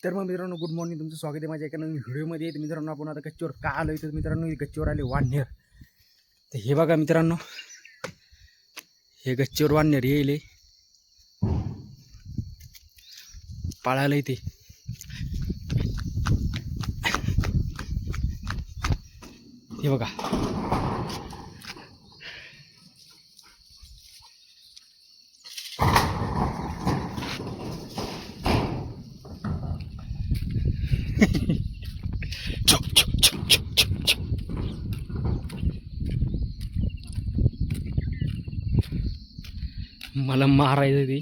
तर मग मित्रांनो गुड मॉर्निंग, तुमचं स्वागत आहे माझ्या एका नवीन व्हिडिओमध्ये. मित्रांनो आपण आता गच्चीवर का आलोय तर मित्रांनो गच्चीवर आले वाढणेर. तर हे बघा मित्रांनो, हे गच्चीवर वाढणेर येईल पाळायला इथे. हे बघा मला मारायचं ते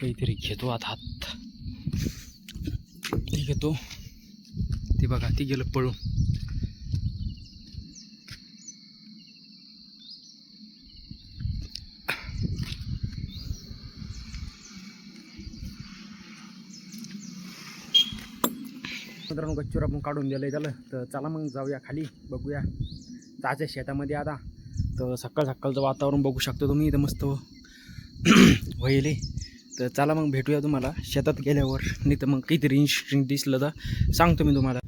काहीतरी घेतो आता हात. ते घेतो ते बघा, ते गेलं पळून. मित्रांनो गच्चीवर आपण काढून दिलंय त्याला. तर चला मग जाऊया खाली, बघूया ताज्या शेतामध्ये. आता तर सकाळ सकाळचं वातावरण बघू शकतो तुम्ही, इथं मस्त व्हायले. तर चला मग भेटूया तुम्हाला शेतात गेल्यावर, नाही तर मग काहीतरी इंटरेस्टिंग दिसलं तर सांगतो मी तुम्हाला.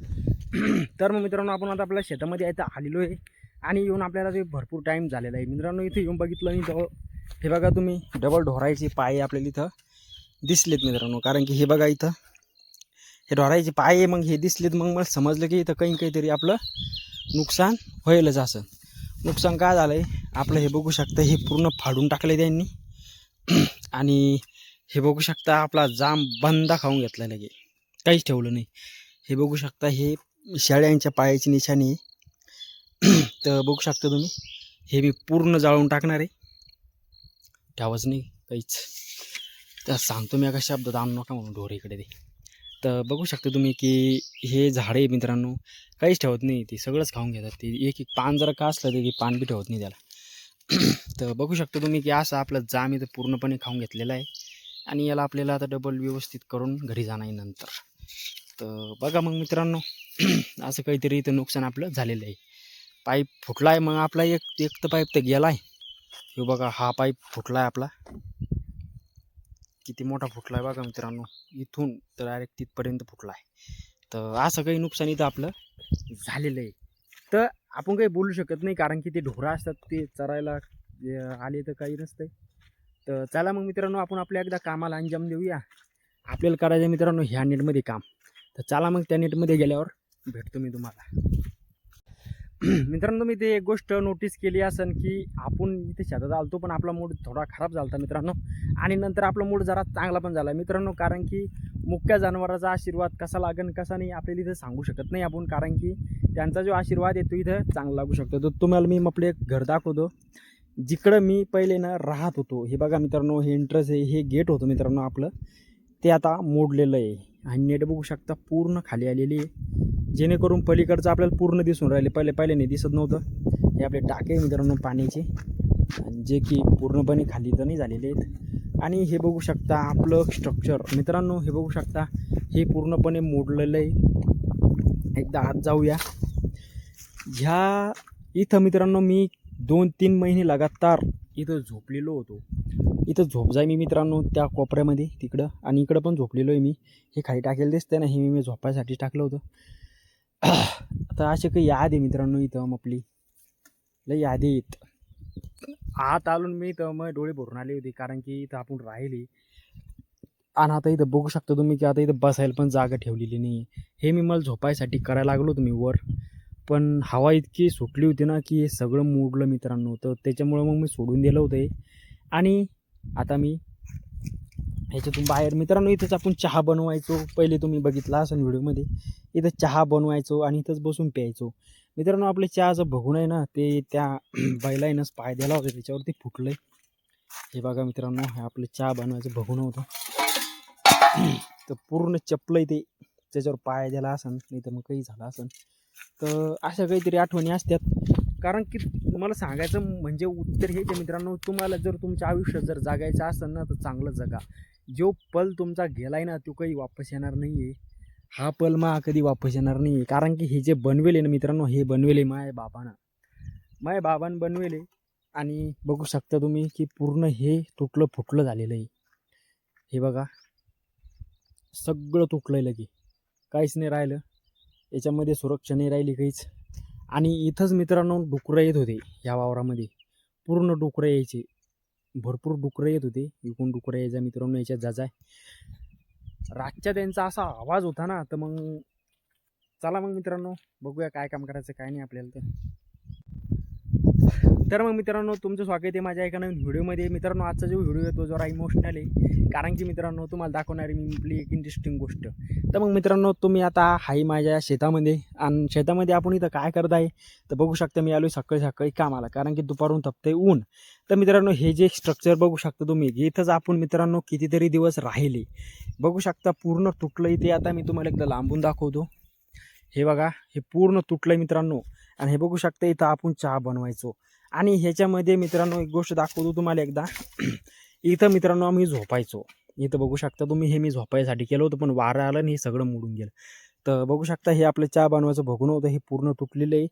तर मग मित्रांनो आपण आता आपल्या शेतामध्ये आता आलेलो आहे आणि येऊन आपल्याला ते भरपूर टाईम झालेला आहे. मित्रांनो इथे येऊन बघितलं नाही तर हे बघा तुम्ही, डबल ढोरायचे पाय आपल्याला इथं दिसलेत मित्रांनो. कारण की हे बघा इथं हे ढोरायचे पाय, मग हे दिसलेत. मग मला समजलं की इथं काहीतरी आपलं नुकसान होईलच. असं नुकसान काय झालं आहे आपलं, हे बघू शकता हे पूर्ण फाडून टाकलं त्यांनी. आणि हे बघू शकता आपला जाम बंदा खाऊन घेतला, लगे काहीच ठेवलं नाही. हे बघू शकता हे शेळ्यांच्या पायाची निशाणी. तर बघू शकता तुम्ही, हे मी पूर्ण जाळून टाकणार आहे, ठेवाच नाही काहीच. तर सांगतो मी एका शब्दात, आणू नका म्हणून ढोर इकडे ते. तर बघू शकता तुम्ही की हे झाडे मित्रांनो काहीच ठेवत नाही, ते सगळंच खाऊन घेतात. ते एक पान जरा का असलं ते पान बी ठेवत नाही त्याला. तर बघू शकता तुम्ही की असं आपलं जाम इथं पूर्णपणे खाऊन घेतलेलं आहे. आणि याला आपल्याला आता डबल व्यवस्थित करून घरी जाणार आहे नंतर. तर बघा मग मित्रांनो, असं काहीतरी इथं नुकसान आपलं झालेलं आहे. पाईप फुटला आहे, मग आपला एक तर पाईप तर गेला आहे. हे बघा हा पाईप फुटला आहे आपला, किती मोठा फुटला आहे बघा मित्रांनो, इथून तर डायरेक्ट तिथपर्यंत फुटला आहे. तर असं काही नुकसान इथं आपलं झालेलं आहे. तर आपण काही बोलू शकत नाही, कारण की ते ढोरं असतात, ते चरायला आले तर काही नसतंय. तर चला मग मित्रांनो आपण आपल्या एकदा कामाला अंजाम देऊया. आपल्याला करायचं मित्रांनो ह्या नेटमध्ये काम. तर चला मग त्या नेटमध्ये गेल्यावर भेटतो मी तुम्हाला. मित्रांनो मी ते एक गोष्ट नोटीस केली असन की आपण इथे शेतात आलतो पण आपला मूड थोडा खराब झाला होता मित्रांनो. आणि नंतर आपला मूड जरा चांगला पण झाला मित्रांनो, कारण की मुक्या जनावराचा आशीर्वाद कसा लागन कसा नाही आपल्याला इथं सांगू शकत नाही आपण, कारण की त्यांचा जो आशीर्वाद आहे तो इथं चांगला लागू शकतो. तर तुम्हाला मी आपले एक घर दाखवतो जिकडं मी पहिले ना राहत होतो. हे बघा मित्रांनो, हे एंट्रन्स आहे, हे गेट होतं मित्रांनो आपलं, ते आता मोडलेलं आहे. आणि नेट बघू शकता पूर्ण खाली आलेली आहे, जेणेकरून पलीकडचं आपल्याला पूर्ण दिसून राहिले. पहिले नाही दिसत नव्हतं. हे आपले टाके मित्रांनो पाण्याचे, जे की पूर्णपणे खाली तर नाही झालेले आहेत. आणि हे बघू शकता आपलं स्ट्रक्चर मित्रांनो, हे बघू शकता हे पूर्णपणे मोडलेलं आहे. एकदा आत जाऊया. ह्या इथं मित्रांनो मी 2-3 महिने लगातार इथं झोपलेलो होतो. इथं झोप जाय मी मित्रांनो त्या कोपऱ्यामध्ये तिकडं, आणि इकडं पण झोपलेलो आहे मी. हे खाली टाकेल दिसतंय ना, हे मी झोपायसाठी टाकलं होतं. आता असे काही याद आहे मित्रांनो इथं आपली लई यादी आहेत. आत आलून मी तर मग डोळे भरून आले होते, कारण की इथं आपण राहिली. आणि आता इथं बघू शकता तुम्ही की आता इथं बसायला पण जागा ठेवलेली नाही. हे मी मला झोपायसाठी करायला लागलो होतो मी वर, पण हवा इतकी सुटली होती ना की हे सगळं मोडलं मित्रांनो. तर त्याच्यामुळं मग मी सोडून दिलं होतं हे. आणि आता मी ह्याच्यातून बाहेर मित्रांनो, इथंच आपण चहा बनवायचो. पहिले तुम्ही बघितला असेल व्हिडिओमध्ये, इथं चहा बनवायचो आणि इथंच बसून प्यायचो मित्रांनो. आपल्या चहाचं बघून आहे ना, ते त्या बैलाईनंच पाय दिला होता त्याच्यावरती फुटलं आहे. हे बघा मित्रांनो, हे आपलं चहा बनवायचं बघून होतं. तर पूर्ण चपलं ते त्याच्यावर पाय दिला असन, नाही तर मग काही झालं असन. तर अशा काहीतरी आठवणी असतात. कारण की तुम्हाला सांगायचं म्हणजे उत्तर हेच आहे मित्रांनो, तुम्हाला जर तुमच्या आयुष्यात जर जगायचं असेल ना तर चांगलं जगा. जो पल तुमचा गेलाय ना तो काही वापस येणार नाही आहे. हा पल मा कधी वापस येणार नाही आहे, कारण की हे जे बनवेले ना मित्रांनो, हे बनवेले माय बाबानं बनवेले. आणि बघू शकता तुम्ही की पूर्ण हे तुटलं फुटलं झालेलं आहे. हे बघा सगळं तुटलं लगे, काहीच नाही राहिलं याच्यामध्ये, सुरक्षा नाही राहिली काहीच. आणि इथंच मित्रांनो डुकरं येत होते या वावरामध्ये, पूर्ण डुकरं यायचे, भरपूर डुकरं येत होते. इकडून डुकरं यायचा मित्रांनो, याच्यात जाजाय रातच्या त्यांचा असा आवाज होता ना. तर मग चला मग मित्रांनो बघूया काय काम करायचं काय नाही आपल्याला. तर मग मित्रांनो तुमचं स्वागत आहे माझ्या एका नवीन व्हिडिओमध्ये. मित्रांनो आजचा जो व्हिडिओ आहे तो जरा इमोशनल आहे, कारण की मित्रांनो तुम्हाला दाखवणार आहे मी आपली एक इंटरेस्टिंग गोष्ट. तर मग मित्रांनो तुम्ही आता हाय माझ्या शेतामध्ये, आणि शेतामध्ये आपण इथं काय करत आहे तर बघू शकता. मी आलो सकाळी सकाळी कामाला, कारण की दुपारून तपते ऊन. तर मित्रांनो हे जे स्ट्रक्चर बघू शकता तुम्ही, इथंच आपण मित्रांनो कितीतरी दिवस राहिले. बघू शकता पूर्ण तुटलं इथे. आता मी तुम्हाला एकदा लांबून दाखवतो. हे बघा, हे पूर्ण तुटलं मित्रांनो. आणि हे बघू शकता इथं आपण चहा बनवायचो. आणि ह्याच्यामध्ये मित्रांनो एक गोष्ट दाखवतो तुम्हाला एकदा. इथं मित्रांनो आम्ही झोपायचो. इथं बघू शकता तुम्ही, हे मी झोपायसाठी केलं होतं, पण वारं आलं आणि हे सगळं मोडून गेलं. तर बघू शकता हे आपलं चहा बनवायचं बघून होतं, हे पूर्ण तुटलेलं आहे.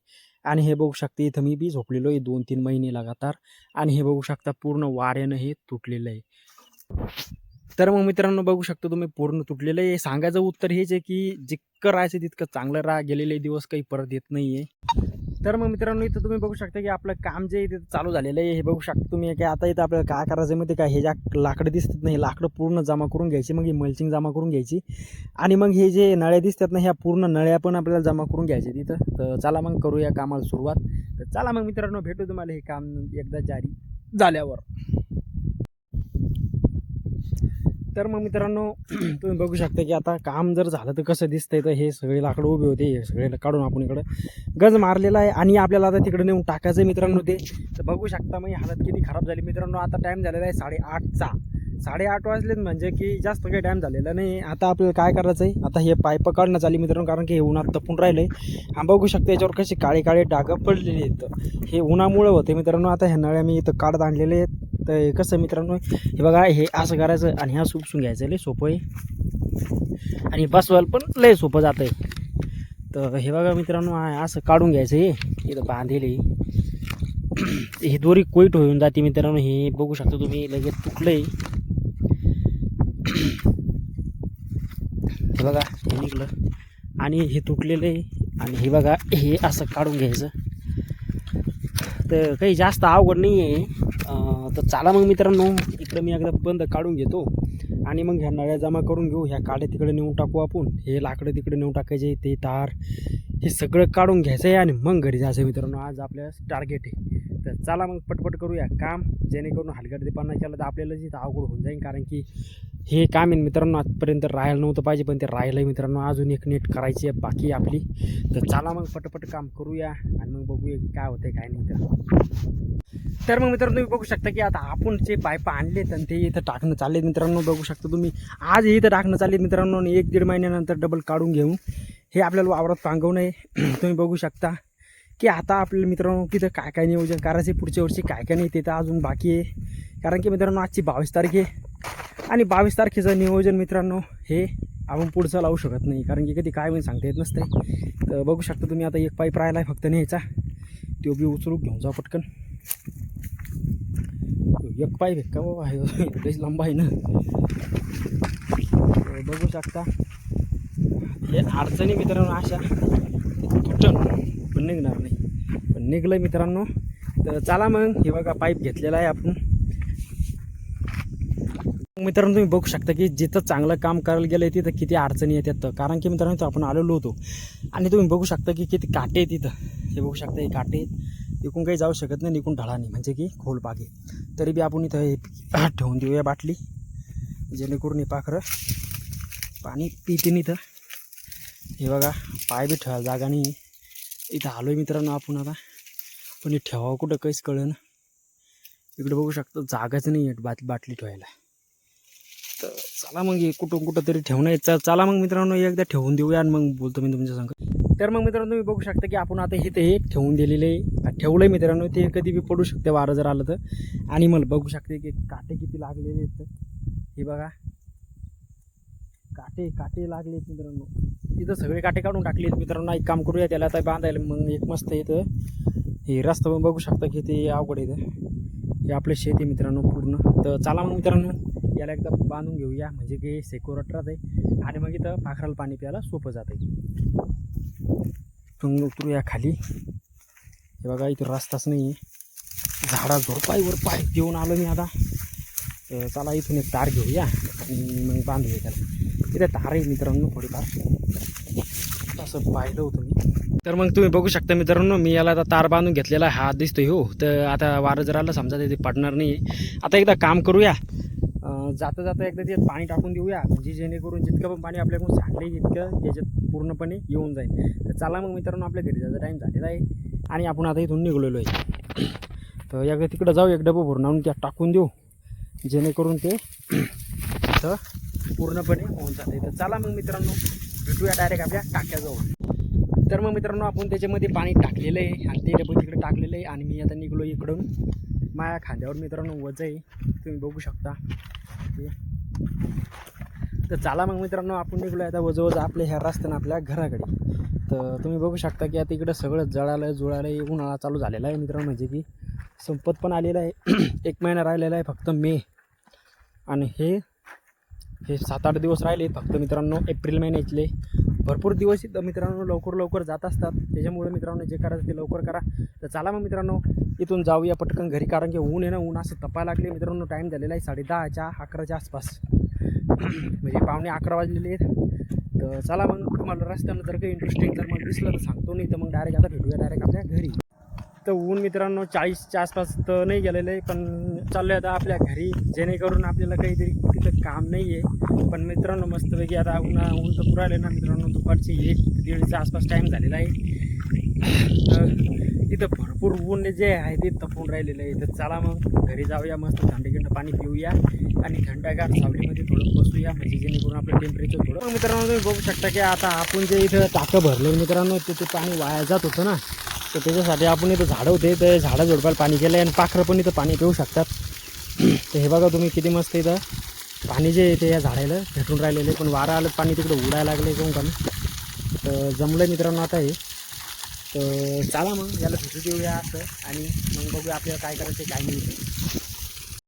आणि हे बघू शकता इथं मी बी झोपलेलो आहे 2-3 महिने लगातार. आणि हे बघू शकता पूर्ण वाऱ्यानं हे तुटलेलं आहे. तर मग मित्रांनो बघू शकता तुम्ही पूर्ण तुटलेलं आहे. सांगायचं उत्तर हेच आहे की जितकं राहायचं तितकं चांगलं राहा, गेलेले दिवस काही परत येत नाही आहे. तर मग मित्रांनो इथं तुम्ही बघू शकता की आपलं काम जे इथं चालू झालेलं आहे. हे बघू शकता तुम्ही की आता इथं आपल्याला काय करायचं माहिती काय, हे ज्या लाकडं दिसतात ना, हे लाकडं पूर्ण जमा करून घ्यायची, मग ही मल्चिंग जमा करून घ्यायची. आणि मग हे जे नळ्या दिसतात ना, ह्या पूर्ण नळ्या पण आपल्याला जमा करून घ्यायचे तिथं. तर चला मग करूया कामाला सुरुवात. तर चला मग मित्रांनो भेटू तुम्हाला हे काम एकदा जारी झाल्यावर. तर मग मित्रांनो तुम्ही बघू शकता की आता काम जर झालं तर कसं दिसतंय. तर हे सगळे लाकडं उभे होते, हे सगळे काढून आपण इकडं गज मारलेला आहे. आणि आपल्याला आता तिकडे नेऊन टाकायचं मित्रांनो ते. तर बघू शकता मग हालत किती खराब झाली मित्रांनो. आता टाईम झालेला आहे 8:30चा. 8:30 वाजलेत, म्हणजे की जास्त काही टाईम झालेला नाही. आता आपल्याला काय करायचं आहे, आता हे पाईप काढणं चालली मित्रांनो, कारण की हे उन्हात तपून राहिलं आहे. हा बघू शकता याच्यावर कसे काळे काळे डाग पडलेले आहेत, हे उन्हामुळे होते मित्रांनो. आता ह्या नळ्या मी इथं काढत आणलेले आहेत. तर कसं मित्रांनो हे बघा, हे असं करायचं आणि ह्या उपसून घ्यायचं, लय सोपं आहे आणि बसवायला पण लय सोपं जातं आहे. तर हे बघा मित्रांनो असं काढून घ्यायचं, हे इथं बांधेले ही दोरी कोईट होऊन जाते मित्रांनो. हे बघू शकता तुम्ही लगेच तुटलंय, हे बघा हे निघलं आणि हे तुटलेलं आहे. आणि हे बघा हे असं काढून घ्यायचं. तर काही जास्त अवघड नाही आहे. तर चला मग मित्रांनो इकडं मी एकदा बंद काढून घेतो आणि मग ह्या नळ्या जमा करून घेऊ. ह्या काड्या तिकडे नेऊन टाकू आपण, हे लाकडं तिकडे नेऊन टाकायचे, ते तार हे सगळं काढून घ्यायचं आहे आणि मग घरी जायचं मित्रांनो. आज आपल्या टार्गेट आहे. तर चला मग पटपट करूया काम, जेणेकरून हलगर्जीपणा केला तर आपल्याला जिथं अवघड होऊन जाईल. कारण की हे काम आहे मित्रांनो आजपर्यंत राहायला नव्हतं पाहिजे, पण ते राहिलं आहे मित्रांनो. अजून एक नीट करायची आहे बाकी आपली. तर चला मग पटपट काम करूया आणि मग बघूया की काय होतं काय नाही. तर मग मित्रांनो तुम्ही बघू शकता की आता आपण जे पाईप आणलेत आणि ते इथं टाकणं चाललेत मित्रांनो. बघू शकता तुम्ही आज इथं टाकणं चाललेत मित्रांनो, आणि 1-1.5 महिन्यानंतर डबल काढून घेऊ. हे आपल्याला वावरात पांगवणं आहे. तुम्ही बघू शकता की आता आपल्याला मित्रांनो तिथं काय काय नियोजन करायचं पुढच्या वर्षी, काय काय नाही ते तर अजून बाकी आहे. कारण की मित्रांनो आजची 22 तारीख आहे आणि 22 तारखेचं नियोजन मित्रांनो हे आपण पुढचं लावू शकत नाही, कारण की कधी काय होईल सांगता येत नसतंय. तर बघू शकता तुम्ही आता एक पाईप राहिला आहे फक्त न्यायचा, तो बी उचलू घेऊन जा पटकन. एक पाईप आहे का बाबा, हे लंबा आहे ना. बघू शकता हे अडचणी मित्रांनो अशा तुटन पण निघणार नाही, पण निघलं मित्रांनो. तर चला मग हे बघा पाईप घेतलेला आहे आपण. मित्रांनो तुम्ही बघू शकता की जिथं चांगलं काम करायला गेलं आहे तिथं किती अडचणी येतात. कारण की मित्रांनो इथं आपण आलेलो होतो आणि तुम्ही बघू शकता की किती काटे आहेत तिथं. हे बघू शकता हे काटे आहेत, इकून काही जाऊ शकत नाही, निकून ढळानी म्हणजे की खोल बागे. तरी बी आपण इथं हे ठेवून देऊया बाटली, जेणेकरून हे पाखरं पाणी पितीन इथं. हे बघा पाय बी ठेवायला जागा नाही, इथं आलो आहे मित्रांनो आपण आता, पण हे ठेवावं कुठं काहीच कळलं ना. इकडे बघू शकता जागाच नाही आहे बाटली ठेवायला. तर चला मग हे कुठं तरी ठेवणं यायचं. चला मग मित्रांनो एकदा ठेवून देऊया आणि मग बोलतो मी तुमच्या संग. तर मग मित्रांनो तुम्ही बघू शकता की आपण आता इथे हे ठेवून दिलेले ठेवलं आहे मित्रांनो. ते कधी बी पडू शकते वारं जर आलं तर. आणि मला बघू शकते की काटे किती लागलेले आहेत. हे बघा काटे लागले आहेत मित्रांनो. इथं सगळे काटे काढून टाकले आहेत मित्रांनो. एक काम करूया त्याला आता बांधायला मग एक मस्त इथं हे रस्ता पण बघू शकता की ते अवघड येतं. हे आपलं शेत आहे मित्रांनो पूर्ण. तर चला मग मित्रांनो याला एकदा बांधून घेऊया म्हणजे की सेक्युरेट राहते आणि मग इथं पाखराला पाणी प्यायला सोपं जाते. तुम्ही उतरूया खाली. हे बघा इथं रस्ताच नाही आहे, झाडा झोपाईवर पाय देऊन आलो मी आता. तर चला इथून एक तार घेऊया आणि मग बांधूया त्याला. इथे तार आहे मित्रांनो थोडीफार असं पाहिलं होतं मी. तर मग तुम्ही बघू शकता मित्रांनो, मी याला आता तार बांधून घेतलेला आहे. हा दिसतोय हो. तर आता वारं जर आलं समजा ते पडणार नाही. आता एकदा काम करूया, जाता जाता एकदा त्यात पाणी टाकून देऊया म्हणजे जेणेकरून जितकं पण पाणी आपल्याकडून सांडले इतकं त्याच्यात पूर्णपणे येऊन जाईल. तर चला मग मित्रांनो, आपल्या घरी जायचा टाईम झालेला आहे आणि आपण आता इथून निघलेलो आहे. तर एकदा तिकडं जाऊ, एक डबं भरून आणून त्यात टाकून देऊ जेणेकरून ते इथं पूर्णपणे होऊन जाते. तर चला मग मित्रांनो, भेटूया डायरेक्ट आपल्या टाक्याजवळ. तर मग मित्रांनो, आपण त्याच्यामध्ये पाणी टाकलेलं आहे आणि ते डबं तिकडे टाकलेलं आहे आणि मी आता निघलो इकडून. माझ्या खांद्यावर मित्रांनो वजन आहे, तुम्ही बघू शकता. तर चला मग मित्रांनो, आपण निघलो आता वजवज आपल्या ह्या रस्त्यानं आपल्या घराकडे. तर तुम्ही बघू शकता की आता इकडं सगळं जळालं जुळालं. उन्हाळा चालू झालेला आहे मित्रांनो, म्हणजे की संपत पण आलेला आहे. 1 महिना राहिलेला आहे फक्त मे, आणि हे 7-8 दिवस राहिले फक्त मित्रांनो एप्रिल महिन्यातले. भरपूर दिवस इथं मित्रांनो लवकर जात असतात. त्याच्यामुळे मित्रांनो जे करायचं ते लवकर करा. तर चला मग मित्रांनो, इथून जाऊया पटकन घरी, कारण की ऊन आहे ना, ऊन असं तपायला लागले मित्रांनो. टाईम झालेला आहे 10:30-11च्या आसपास, म्हणजे 11:45 वाजलेले आहेत. तर चला मग, तुम्हाला रस्त्यानं जर काही इंटरेस्टिंग जर मला दिसलं तर सांगतो, नाही तर मग डायरेक्ट आता भेटूया डायरेक्ट आपल्या घरी. तर ऊन मित्रांनो 40च्या आसपास तर नाही गेलेलं आहे, पण चाललं आहे आता आपल्या घरी, जेणेकरून आपल्याला काहीतरी तिथं काम नाही आहे. पण मित्रांनो मस्तपैकी आता ऊन तर पुरायला ना मित्रांनो, दुपारची 1-1:30च्या आसपास टाईम झालेला आहे. इथं भरपूर ऊन जे आहे ते तपून राहिलेलं आहे. तर चला मग घरी जाऊया, मस्त थंड पाणी पिऊया आणि थंडगार सावलीमध्ये थोडं बसूया, म्हणजे जेणेकरून आपलं टेम्परेचर थोडं. मग मित्रांनो तुम्ही बघू शकता की आता आपण जे इथं टाकं भरलं मित्रांनो, ते पाणी वाया जात होतं ना, तर त्याच्यासाठी आपण इथं झाडं होते, तर झाडं झुडपाला पाणी केलं आहे आणि पाखरं पण इथं पाणी पिऊ शकतात. तर हे बघा तुम्ही किती मस्त इथं पाणी जे ते या झाडाला भेटून राहिलेले. पण वारा आलं पाणी तिकडं उडायला लागले कोण का. तर जमलं मित्रांनो आता हे. तर चला मग याला भेटू देऊया असं, आणि मग बघूया आपल्याला काय करायचं काय नाही.